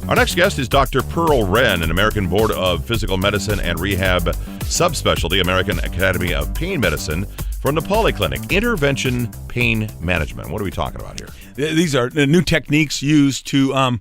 Our next guest is Dr. Pearl Wren, an American Board of Physical Medicine and Rehab Subspecialty, American Academy of Pain Medicine, from the Polyclinic, Intervention Pain Management. What are we talking about here? These are new techniques used to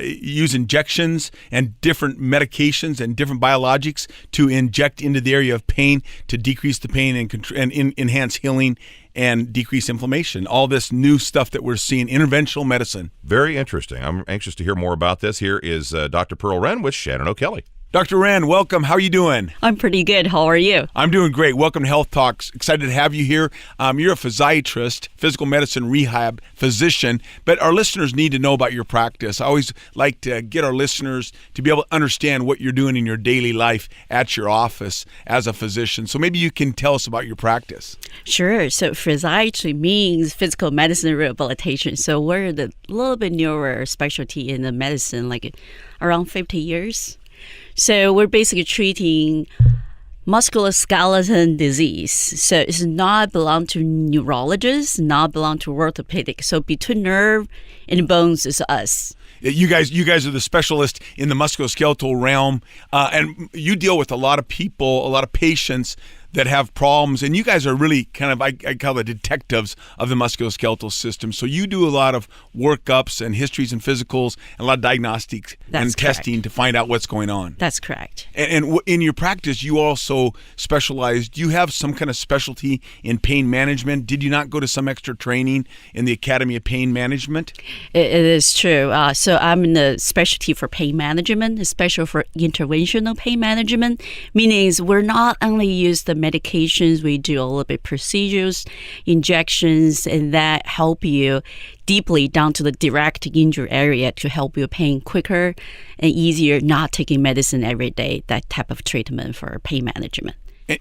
use injections and different medications and different biologics to inject into the area of pain to decrease the pain and enhance healing and decrease inflammation. All this new stuff that we're seeing, interventional medicine. Very interesting. I'm anxious to hear more about this. Here is Dr. Pearl Wren with Shannon O'Kelly. Dr. Wren, welcome. How are you doing? I'm pretty good. How are you? I'm doing great. Welcome to Health Talks. Excited to have you here. You're a physiatrist, physical medicine rehab physician, but our listeners need to know about your practice. I always like to get our listeners to be able to understand what you're doing in your daily life at your office as a physician. So maybe you can tell us about your practice. Sure. So physiatry means physical medicine rehabilitation. So we're the little bit newer specialty in the medicine, like around 50 years. So we're basically treating musculoskeletal disease. So it's not belong to neurologists, not belong to orthopedic. So between nerve and bones is us. You guys are the specialist in the musculoskeletal realm, and you deal with a lot of people, a lot of patients that have problems, and you guys are really kind of, I call it detectives of the musculoskeletal system. So you do a lot of workups and histories and physicals and a lot of diagnostics and testing to find out what's going on. That's correct. And in your practice, you also specialize. Do you have some kind of specialty in pain management? Did you not go to some extra training in the Academy of Pain Management? It is true. So I'm in the specialty for pain management, especially for interventional pain management, meaning we're not only use the medications, we do a little bit procedures, injections, and that help you deeply down to the direct injury area to help you pain quicker and easier, not taking medicine every day, that type of treatment for pain management.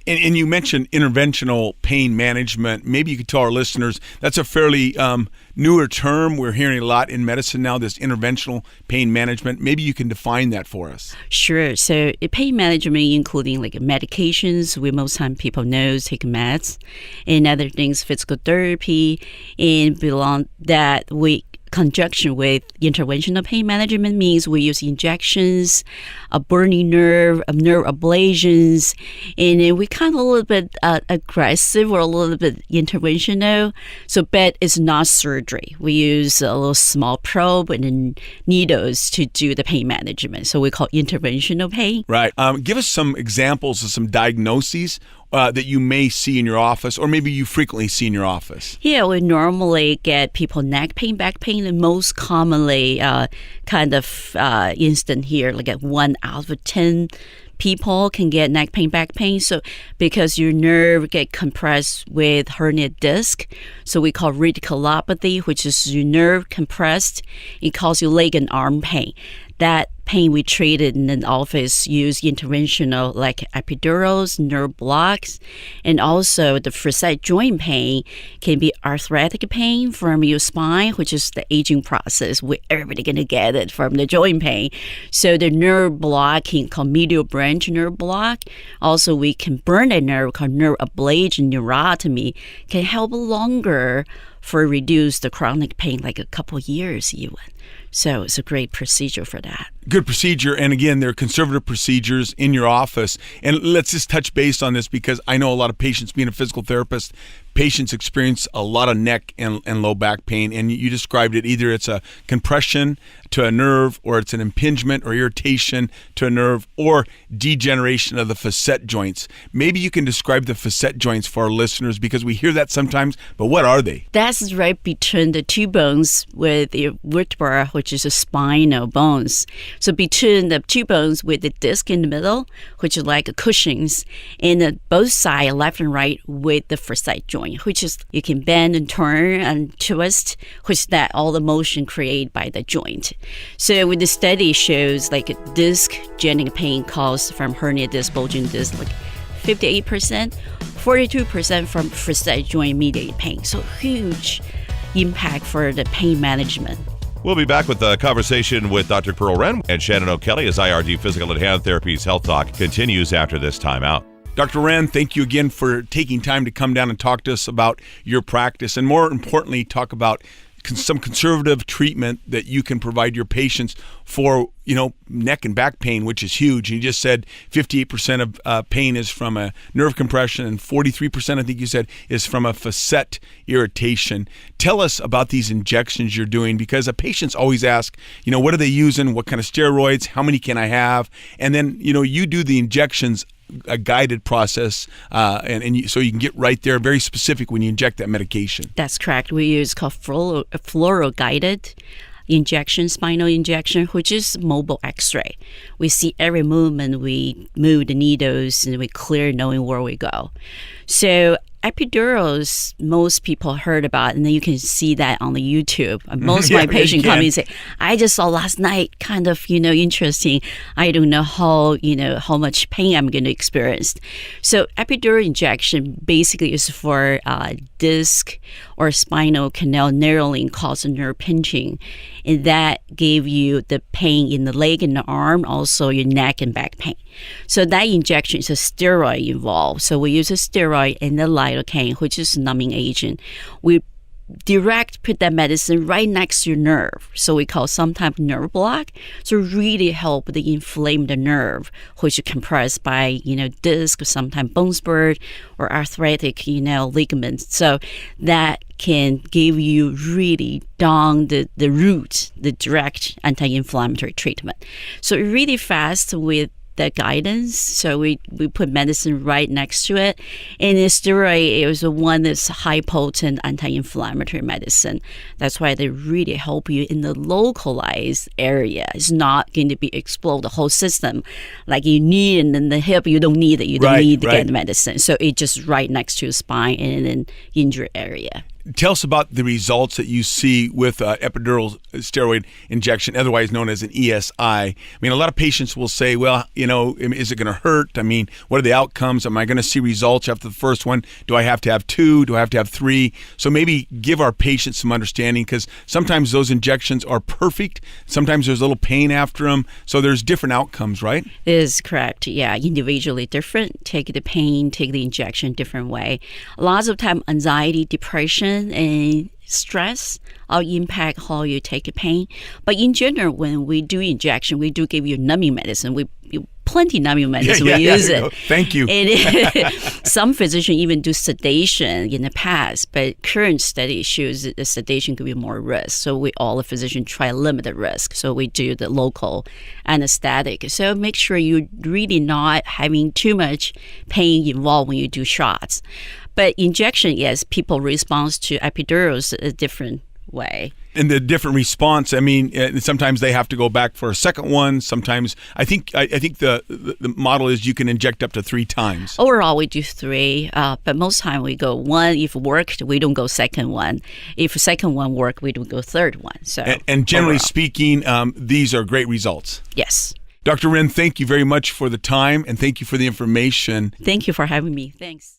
And you mentioned interventional pain management. Maybe you could tell our listeners that's a fairly newer term. We're hearing a lot in medicine now, this interventional pain management. Maybe you can define that for us. Sure. So pain management, including like medications, we most time people know take meds, and other things, physical therapy, and beyond that we conjunction with interventional pain management means we use injections, a burning nerve ablations, and then we kind of a little bit aggressive or a little bit interventional. But it's not surgery. We use a little small probe and then needles to do the pain management. So we call interventional pain. Right. Give us some examples of some diagnoses that you may see in your office, or maybe you frequently see in your office? Yeah, we normally get people neck pain, back pain, and most commonly instant here, like 1 out of 10 people can get neck pain, back pain. So because your nerve get compressed with herniated disc, so we call radiculopathy, which is your nerve compressed, it causes you leg and arm pain. That pain we treated in the office use interventional like epidurals, nerve blocks, and also the facet joint pain can be arthritic pain from your spine, which is the aging process. Everybody gonna get it from the joint pain. So the nerve blocking called medial branch nerve block. Also, we can burn a nerve called nerve ablation, neurotomy, can help longer for reduce the chronic pain, like a couple years even. So it's a great procedure for that. Good procedure. And again, there are conservative procedures in your office. And let's just touch base on this because I know a lot of patients, being a physical therapist, patients experience a lot of neck and low back pain. And you described it, either it's a compression to a nerve, or it's an impingement or irritation to a nerve, or degeneration of the facet joints. Maybe you can describe the facet joints for our listeners, because we hear that sometimes, but what are they? That's right between the two bones with the vertebra, which is the spinal bones. So between the two bones with the disc in the middle, which is like cushions, and both sides, left and right, with the facet joint, which is you can bend and turn and twist, which is that all the motion created by the joint. So with the study shows like disc-genic pain caused from hernia disc, bulging disc, like 58%, 42% from facet joint mediated pain. So huge impact for the pain management. We'll be back with a conversation with Dr. Pearl Wren and Shannon O'Kelly as IRD Physical and Hand Therapy's Health Talk continues after this timeout. Dr. Wren, thank you again for taking time to come down and talk to us about your practice, and more importantly, talk about some conservative treatment that you can provide your patients for, neck and back pain, which is huge. You just said 58% of pain is from a nerve compression, and 43%, I think you said, is from a facet irritation. Tell us about these injections you're doing, because patients always ask, what are they using? What kind of steroids? How many can I have? And then, you do the injections, a guided process, so you can get right there, very specific when you inject that medication. That's correct. We use called fluoro guided injection, spinal injection, which is mobile X-ray. We see every movement, we move the needles, and we clear knowing where we go. So epidurals, most people heard about, and then you can see that on the YouTube. Most of my patients come in and say, I just saw last night, kind of, interesting. I don't know how much pain I'm going to experience. So epidural injection basically is for disc or spinal canal narrowing caused nerve pinching. And that gave you the pain in the leg and the arm, also your neck and back pain. So that injection is a steroid involved. So we use a steroid and the lidocaine, which is numbing agent. We put that medicine right next to your nerve. So we call sometimes nerve block. So really help the inflame the nerve, which is compressed by, disc, or sometimes bone spur or arthritic, ligaments. So that can give you really down the root, the direct anti-inflammatory treatment. So really fast with the guidance. So we put medicine right next to it. And the steroid is one that's high potent anti-inflammatory medicine. That's why they really help you in the localized area. It's not going to be explode the whole system like you need, and then the hip, you don't need it. You don't need to get the medicine. So it's just right next to your spine and an injured area. Tell us about the results that you see with epidural steroid injection, otherwise known as an ESI. I mean, a lot of patients will say, well, is it going to hurt? I mean, what are the outcomes? Am I going to see results after the first one? Do I have to have 2? Do I have to have 3? So maybe give our patients some understanding, because sometimes those injections are perfect. Sometimes there's a little pain after them. So there's different outcomes, right? It is correct. Yeah, individually different. Take the pain, take the injection different way. Lots of time, anxiety, depression, and stress will impact how you take the pain. But in general, when we do injection, we do give you numbing medicine. Plenty numbing medicine. We use it. Thank you. And some physicians even do sedation in the past, but current study shows that the sedation could be more risk. So all the physicians try to limit the risk. So we do the local anesthetic. So make sure you're really not having too much pain involved when you do shots. But injection, yes, people respond to epidurals a different way. And the different response, I mean, sometimes they have to go back for a second one. Sometimes, I think the model is you can inject up to 3 times. Overall, we do 3, but most time we go 1. If worked, we don't go second one. If second one worked, we don't go third one. So, and generally speaking, these are great results. Yes. Dr. Ren, thank you very much for the time, and thank you for the information. Thank you for having me. Thanks.